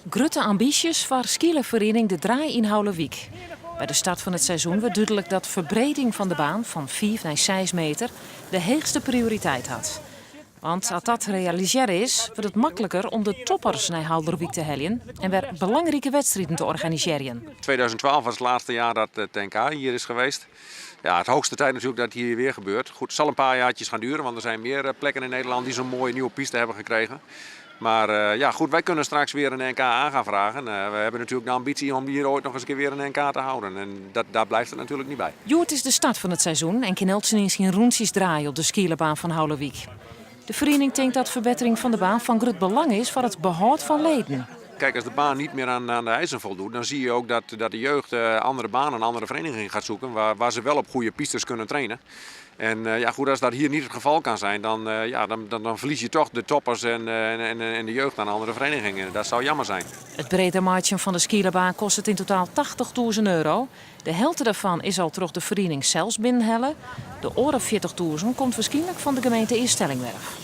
Grote ambities voor skielervereniging De Draai in Houwelwiek. Bij de start van het seizoen werd duidelijk dat verbreding van de baan van 5 naar 6 meter de hoogste prioriteit had. Want als dat realiseren is, wordt het makkelijker om de toppers naar Houwelwiek te halen en weer belangrijke wedstrijden te organiseren. 2012 was het laatste jaar dat het NK hier is geweest. Ja, het hoogste tijd natuurlijk dat het hier weer gebeurt. Goed, het zal een paar jaartjes gaan duren, want er zijn meer plekken in Nederland die zo'n mooie nieuwe piste hebben gekregen. Maar ja, goed, wij kunnen straks weer een NK aan gaan vragen. We hebben natuurlijk de ambitie om hier ooit nog eens een keer weer een NK te houden. En daar blijft het natuurlijk niet bij. Het is de start van het seizoen en Kineltsen in zijn roentjes draaien op de skielenbaan van Houwelwiek. De vereniging denkt dat verbetering van de baan van groot belang is voor het behoud van leden. Kijk, als de baan niet meer aan de eisen voldoet, dan zie je ook dat de jeugd andere banen, andere verenigingen gaat zoeken waar ze wel op goede pistes kunnen trainen. En ja, goed, als dat hier niet het geval kan zijn, dan verlies je toch de toppers en de jeugd aan andere verenigingen. Dat zou jammer zijn. Het brede maatje van de skielenbaan kost het in totaal €80.000. De helft daarvan is al terug de vereniging zelfs binnenhellen. De andere €40.000 komt waarschijnlijk van de gemeente Instellingwerf.